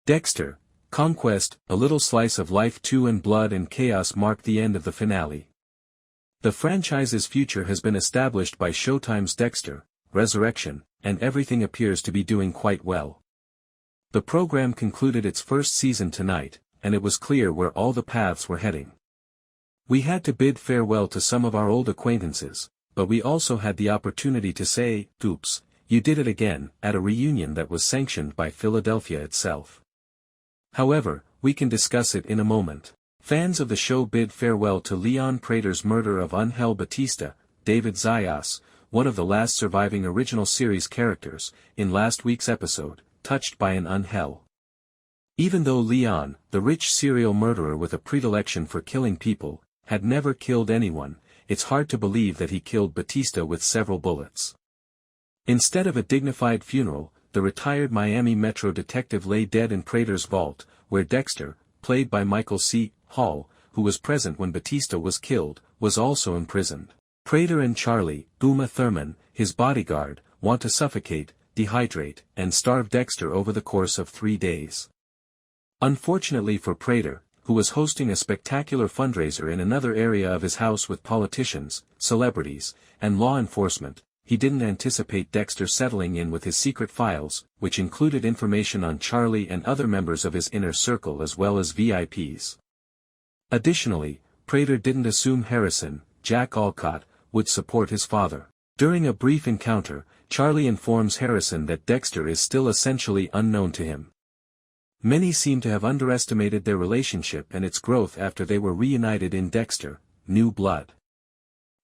Dexter, Conquest, A Little Slice of Life 2 and Blood and Chaos marked the end of the finale. The franchise's future has been established by Showtime's Dexter, Resurrection, and everything appears to be doing quite well. The program concluded its first season tonight, and it was clear where all the paths were heading. We had to bid farewell to some of our old acquaintances, but we also had the opportunity to say, "Oops, you did it again," at a reunion that was sanctioned by Philadelphia itself. However, we can discuss it in a moment. Fans of the show bid farewell to Leon Prater's murder of Ángel Batista, David Zayas, one of the last surviving original series characters, in last week's episode, touched by an Ángel. Even though Leon, the rich serial murderer with a predilection for killing people, had never killed anyone, it's hard to believe that he killed Batista with several bullets. Instead of a dignified funeral, the retired Miami Metro detective lay dead in Prater's vault, where Dexter, played by Michael C. Hall, who was present when Batista was killed, was also imprisoned. Prater and Charley, Thurman, his bodyguard, want to suffocate, dehydrate, and starve Dexter over the course of 3 days. Unfortunately for Prater, who was hosting a spectacular fundraiser in another area of his house with politicians, celebrities, and law enforcement, he didn't anticipate Dexter settling in with his secret files, which included information on Charlie and other members of his inner circle as well as VIPs. Additionally, Prater didn't assume Harrison, Jack Alcott, would support his father. During a brief encounter, Charlie informs Harrison that Dexter is still essentially unknown to him. Many seem to have underestimated their relationship and its growth after they were reunited in Dexter, New Blood.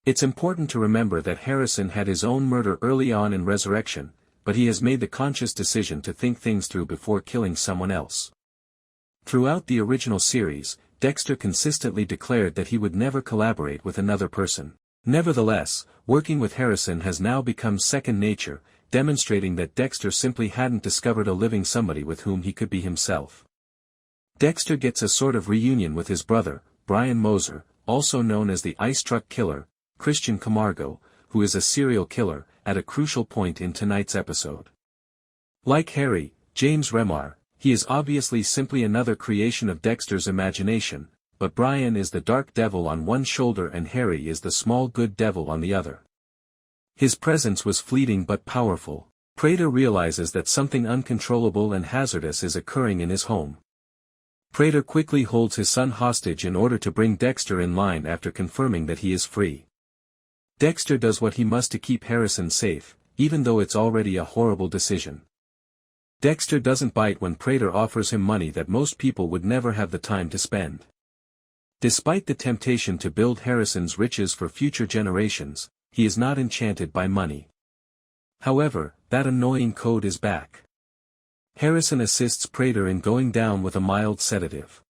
It's important to remember that Harrison had his own murder early on in Resurrection, but he has made the conscious decision to think things through before killing someone else. Throughout the original series, Dexter consistently declared that he would never collaborate with another person. Nevertheless, working with Harrison has now become second nature, demonstrating that Dexter simply hadn't discovered a living somebody with whom he could be himself. Dexter gets a sort of reunion with his brother, Brian Moser, also known as the Ice Truck Killer, Christian Camargo, who is a serial killer, at a crucial point in tonight's episode. Like Harry, James Remar, he is obviously simply another creation of Dexter's imagination, but Brian is the dark devil on one shoulder and Harry is the small good devil on the other. His presence was fleeting but powerful. Prater realizes that something uncontrollable and hazardous is occurring in his home. Prater quickly holds his son hostage in order to bring Dexter in line after confirming that he is free. Dexter does what he must to keep Harrison safe, even though it's already a horrible decision. Dexter doesn't bite when Prater offers him money that most people would never have the time to spend. Despite the temptation to build Harrison's riches for future generations, he is not enchanted by money. However, that annoying code is back. Harrison assists Prater in going down with a mild sedative.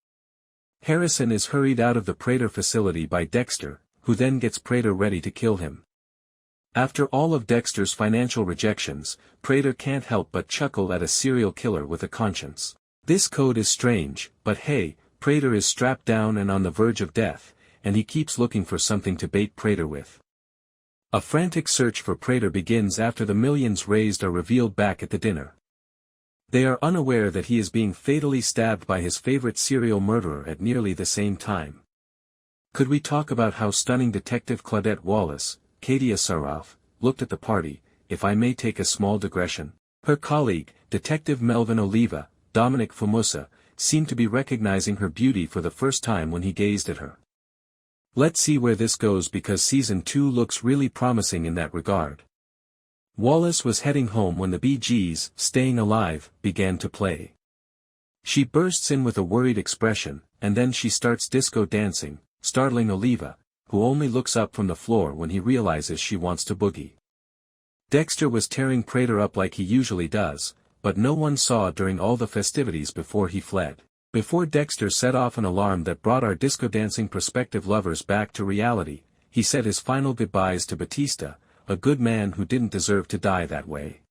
Harrison is hurried out of the Prater facility by Dexter, who then gets Prater ready to kill him. After all of Dexter's financial rejections, Prater can't help but chuckle at a serial killer with a conscience. This code is strange, but hey, Prater is strapped down and on the verge of death, and he keeps looking for something to bait Prater with. A frantic search for Prater begins after the millions raised are revealed back at the dinner. They are unaware that he is being fatally stabbed by his favorite serial murderer at nearly the same time. Could we talk about how stunning Detective Claudette Wallace, Katia Saraf, looked at the party, if I may take a small digression? Her colleague, Detective Melvin Oliva, Dominic Famusa, seemed to be recognizing her beauty for the first time when he gazed at her. Let's see where this goes because Season 2 looks really promising in that regard. Wallace was heading home when the Bee Gees, Staying Alive, began to play. She bursts in with a worried expression, and then she starts disco dancing, startling Oliva, who only looks up from the floor when he realizes she wants to boogie. Dexter was tearing Prater up like he usually does, but no one saw during all the festivities before he fled. Before Dexter set off an alarm that brought our disco-dancing prospective lovers back to reality, he said his final goodbyes to Batista, a good man who didn't deserve to die that way.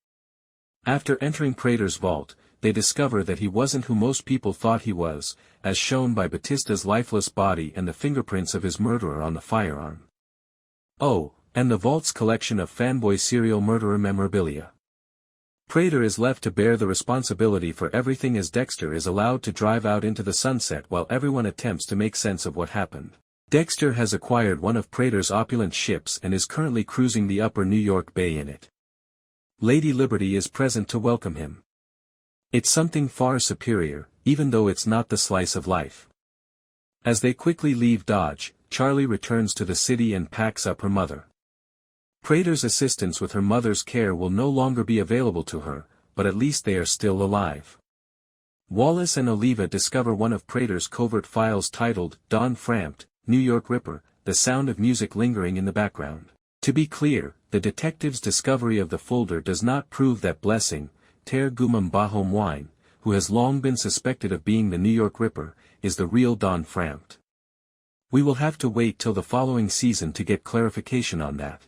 After entering Prater's vault, they discover that he wasn't who most people thought he was, as shown by Batista's lifeless body and the fingerprints of his murderer on the firearm. Oh, and the vault's collection of fanboy serial murderer memorabilia. Prater is left to bear the responsibility for everything as Dexter is allowed to drive out into the sunset while everyone attempts to make sense of what happened. Dexter has acquired one of Prater's opulent ships and is currently cruising the upper New York Bay in it. Lady Liberty is present to welcome him. It's something far superior, even though it's not the slice of life. As they quickly leave Dodge, Charley returns to the city and packs up her mother. Prater's assistance with her mother's care will no longer be available to her, but at least they are still alive. Wallace and Oliva discover one of Prater's covert files titled, Don Frampt, New York Ripper, the sound of music lingering in the background. To be clear, the detective's discovery of the folder does not prove that Blessing, Ter Gumam Bahom Wine, who has long been suspected of being the New York Ripper, is the real Don Frampt. We will have to wait till the following season to get clarification on that.